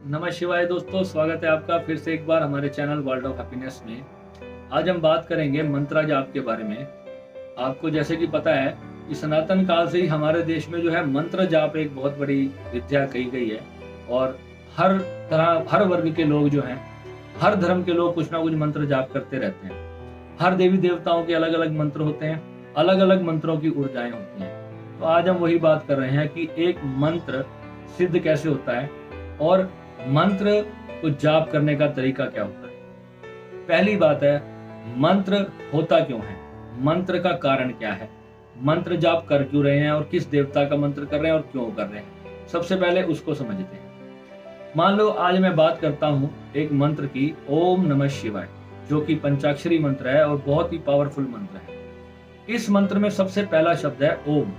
नमः शिवाय दोस्तों, स्वागत है आपका फिर से एक बार हमारे चैनल वर्ल्ड ऑफ हैप्पीनेस में। आज हम बात करेंगे मंत्रा जाप के बारे में। आपको जैसे कि पता है कि सनातन काल से ही हमारे देश में जो है मंत्र जाप एक बहुत बड़ी विद्या कही गई है और हर तरह हर वर्ग के लोग जो हैं, हर धर्म के लोग कुछ ना कुछ मंत्र जाप करते रहते हैं। हर देवी देवताओं के अलग अलग मंत्र होते हैं, अलग अलग मंत्रों की ऊर्जाएं होती हैं। तो आज हम वही बात कर रहे हैं कि एक मंत्र सिद्ध कैसे होता है और मंत्र को जाप करने का तरीका क्या होता है। पहली बात है, मंत्र होता क्यों है, मंत्र का कारण क्या है, मंत्र जाप कर क्यों रहे हैं और किस देवता का मंत्र कर रहे हैं और क्यों कर रहे हैं। सबसे पहले उसको समझते हैं। मान लो आज मैं बात करता हूं एक मंत्र की, ओम नमः शिवाय, जो कि पंचाक्षरी मंत्र है और बहुत ही पावरफुल मंत्र है। इस मंत्र में सबसे पहला शब्द है ओम।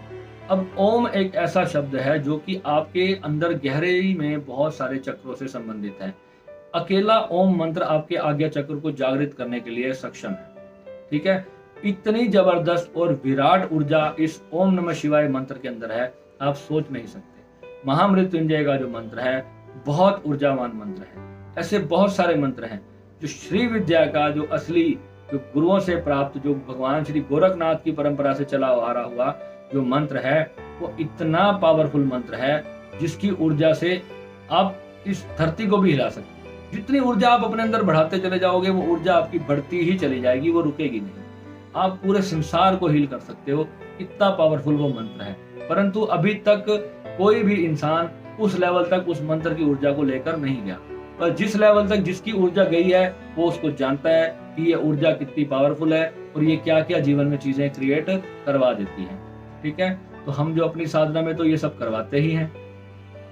अब ओम एक ऐसा शब्द है जो कि आपके अंदर गहराई में बहुत सारे चक्रों से संबंधित है। अकेला ओम मंत्र आपके आज्ञा चक्र को जागृत करने के लिए सक्षम है। ठीक है, इतनी जबरदस्त और विराट ऊर्जा इस ओम नमः शिवाय मंत्र के अंदर है, आप सोच नहीं सकते। महामृत्युंजय का जो मंत्र है बहुत ऊर्जावान मंत्र है। ऐसे बहुत सारे मंत्र हैं जो श्री विद्या का जो असली, जो गुरुओं से प्राप्त, जो भगवान श्री गोरखनाथ की परंपरा से चला आ रहा हुआ जो मंत्र है, वो इतना पावरफुल मंत्र है जिसकी ऊर्जा से आप इस धरती को भी हिला सकते हैं। जितनी ऊर्जा आप अपने अंदर बढ़ाते चले जाओगे वो ऊर्जा आपकी बढ़ती ही चली जाएगी, वो रुकेगी नहीं। आप पूरे संसार को हील कर सकते हो, इतना पावरफुल वो मंत्र है। परंतु अभी तक कोई भी इंसान उस लेवल तक उस मंत्र की ऊर्जा को लेकर नहीं गया। पर जिस लेवल तक जिसकी ऊर्जा गई है वो उसको जानता है कि ये ऊर्जा कितनी पावरफुल है और ये क्या क्या जीवन में चीजें क्रिएट करवा देती है। ठीक है, तो हम जो अपनी साधना में तो ये सब करवाते ही हैं।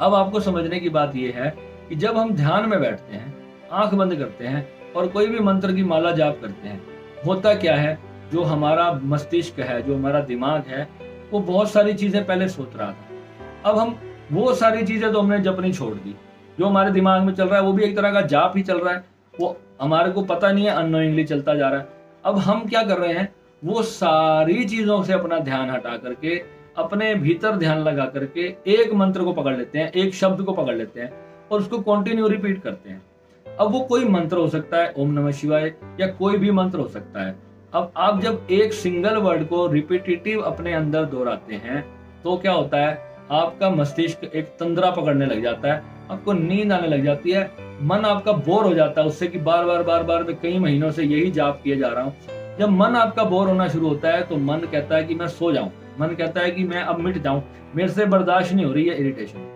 अब आपको समझने की बात ये है कि जब हम ध्यान में बैठते हैं, आंख बंद करते हैं और कोई भी मंत्र की माला जाप करते हैं, होता क्या है, जो हमारा मस्तिष्क है, जो हमारा दिमाग है, वो बहुत सारी चीजें पहले सोच रहा था। अब हम वो सारी चीजें तो हमने जपनी छोड़ दी। जो हमारे दिमाग में चल रहा है वो भी एक तरह का जाप ही चल रहा है, वो हमारे को पता नहीं है, अननोइंगली चलता जा रहा है। अब हम क्या कर रहे हैं, वो सारी चीजों से अपना ध्यान हटा करके अपने भीतर ध्यान लगा करके एक मंत्र को पकड़ लेते हैं, एक शब्द को पकड़ लेते हैं और उसको कंटिन्यू रिपीट करते हैं। अब वो कोई मंत्र हो सकता है, ओम नमः शिवाय, या कोई भी मंत्र हो सकता है। अब आप जब एक सिंगल वर्ड को रिपीटेटिव अपने अंदर दोहराते हैं तो क्या होता है, आपका मस्तिष्क एक तंद्रा पकड़ने लग जाता है, आपको नींद आने लग जाती है, मन आपका बोर हो जाता है उससे कि बार बार मैं कई महीनों से यही जाप किए जा रहा हूँ। जब मन आपका बोर होना शुरू होता है तो मन कहता है कि मैं सो जाऊं, मन कहता है कि मैं अब मिट जाऊं, मेरे से बर्दाश्त नहीं हो रही है इरिटेशन।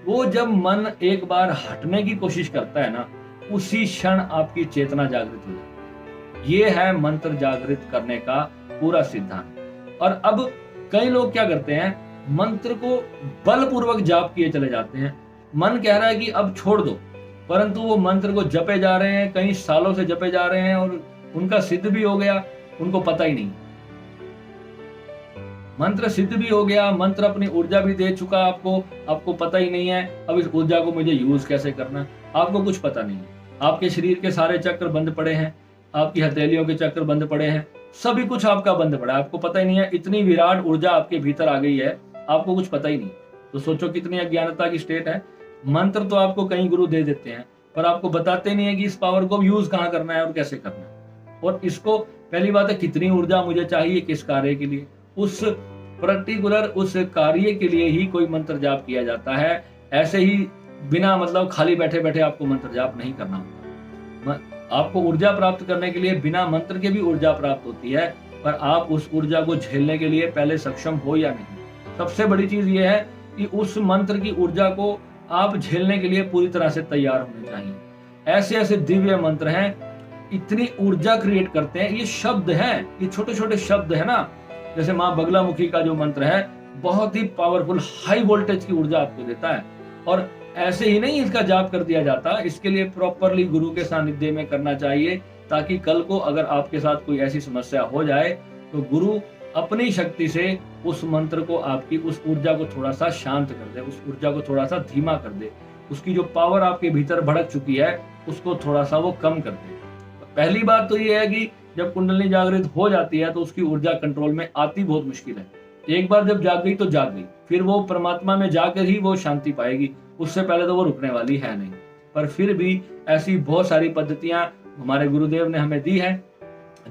वो जब मन एक बार हटने की कोशिश करता है ना, उसी क्षण आपकी चेतना जागृत हो जाती है। ये है मंत्र जागृत करने का पूरा सिद्धांत। और अब कई लोग क्या करते हैं, मंत्र को बलपूर्वक जाप किए चले जाते हैं। मन कह रहा है कि अब छोड़ दो, परंतु वो मंत्र को जपे जा रहे हैं, कई सालों से जपे जा रहे हैं और उनका सिद्ध भी हो गया, उनको पता ही नहीं। मंत्र सिद्ध भी हो गया, मंत्र अपनी ऊर्जा भी दे चुका आपको पता ही नहीं है। अब इस ऊर्जा को मुझे यूज कैसे करना, आपको कुछ पता नहीं है। आपके शरीर के सारे चक्र बंद पड़े हैं, आपकी हथेलियों के चक्र बंद पड़े हैं, सभी कुछ आपका बंद पड़ा है, आपको पता ही नहीं है। इतनी विराट ऊर्जा आपके भीतर आ गई है, आपको कुछ पता ही नहीं। तो सोचो कितनी अज्ञानता की स्टेट है। मंत्र तो आपको कई गुरु दे देते हैं पर आपको बताते नहीं है कि इस पावर को यूज कहाँ करना है और कैसे करना है। और इसको, पहली बात है, कितनी ऊर्जा मुझे चाहिए किस कार्य के लिए, उस पर्टिकुलर उस कार्य के लिए ही कोई मंत्र जाप किया जाता है। ऐसे ही बिना मतलब खाली बैठे बैठे आपको मंत्र जाप नहीं करना होता। आपको ऊर्जा प्राप्त करने के लिए बिना मंत्र के भी ऊर्जा प्राप्त होती है, पर आप उस ऊर्जा को झेलने के लिए पहले सक्षम हो या नहीं। सबसे बड़ी चीज ये है कि उस मंत्र की ऊर्जा को आप झेलने के लिए पूरी तरह से तैयार होने चाहिए। ऐसे ऐसे दिव्य मंत्र हैं, इतनी ऊर्जा क्रिएट करते हैं। ये शब्द हैं, ये छोटे छोटे शब्द है ना, जैसे माँ बगलामुखी का जो मंत्र है, बहुत ही पावरफुल हाई वोल्टेज की ऊर्जा आपको देता है। और ऐसे ही नहीं इसका जाप कर दिया जाता, इसके लिए प्रॉपरली गुरु के सानिध्य में करना चाहिए, ताकि कल को अगर आपके साथ कोई ऐसी समस्या हो जाए तो गुरु अपनी शक्ति से उस मंत्र को, आपकी उस ऊर्जा को थोड़ा सा शांत कर दे, उस ऊर्जा को थोड़ा सा धीमा कर दे, उसकी जो पावर आपके भीतर भड़क चुकी है उसको थोड़ा सा वो कम कर दे। पहली बात तो ये है कि जब कुंडलिनी जागृत हो जाती है तो उसकी ऊर्जा कंट्रोल में आती बहुत मुश्किल है। एक बार जब जाग गई तो जाग गई, फिर वो परमात्मा में जाकर ही वो शांति पाएगी, उससे पहले तो वो रुकने वाली है नहीं। पर फिर भी ऐसी बहुत सारी पद्धतियां हमारे गुरुदेव ने हमें दी है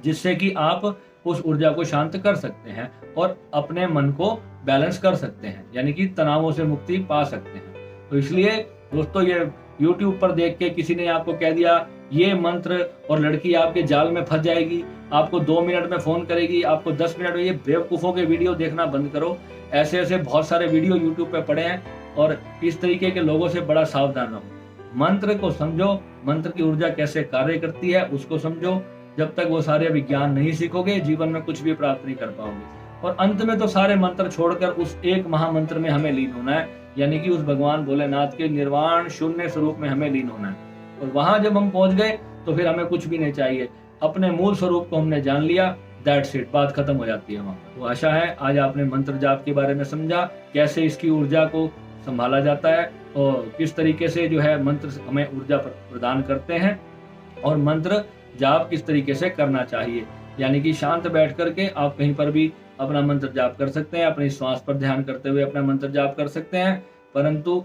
जिससे कि आप उस ऊर्जा को शांत कर सकते हैं और अपने मन को बैलेंस कर सकते हैं, यानी कि तनावों से मुक्ति पा सकते हैं। तो इसलिए दोस्तों, ये YouTube पर देख के किसी ने आपको कह दिया ये मंत्र और लड़की आपके जाल में फंस जाएगी, आपको 2 मिनट में फोन करेगी, आपको 10 मिनट में, ये बेवकूफों के वीडियो देखना बंद करो। ऐसे ऐसे बहुत सारे वीडियो YouTube पे पड़े हैं और इस तरीके के लोगों से बड़ा सावधान रहो। मंत्र को समझो, मंत्र की ऊर्जा कैसे कार्य करती है उसको समझो। जब तक वो सारे विज्ञान नहीं सीखोगे जीवन में कुछ भी प्राप्त नहीं कर पाओगे। और अंत में तो सारे मंत्र छोड़कर उस एक महामंत्र में हमें लीन होना है, यानी कि उस भगवान भोलेनाथ के निर्वाण शून्य स्वरूप में हमें लीन होना है। और वहां जब हम पहुंच गए तो फिर हमें कुछ भी नहीं चाहिए, अपने मूल स्वरूप को हमने जान लिया, दैट्स इट, बात खत्म हो जाती है वहां। तो आशा है आज आपने मंत्र जाप के बारे में समझा, कैसे इसकी ऊर्जा को संभाला जाता है और किस तरीके से जो है मंत्र हमें ऊर्जा प्रदान करते हैं, और मंत्र जाप किस तरीके से करना चाहिए। यानी कि शांत बैठ करके आप कहीं पर भी अपना मंत्र जाप कर सकते हैं, अपनी श्वास पर ध्यान करते हुए अपना मंत्र जाप कर सकते हैं, परंतु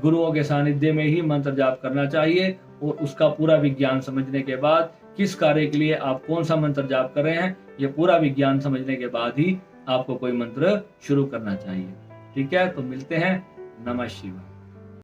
गुरुओं के सानिध्य में ही मंत्र जाप करना चाहिए। और उसका पूरा विज्ञान समझने के बाद, किस कार्य के लिए आप कौन सा मंत्र जाप कर रहे हैं, ये पूरा विज्ञान समझने के बाद ही आपको कोई मंत्र शुरू करना चाहिए। ठीक है, तो मिलते हैं। नमः शिवाय।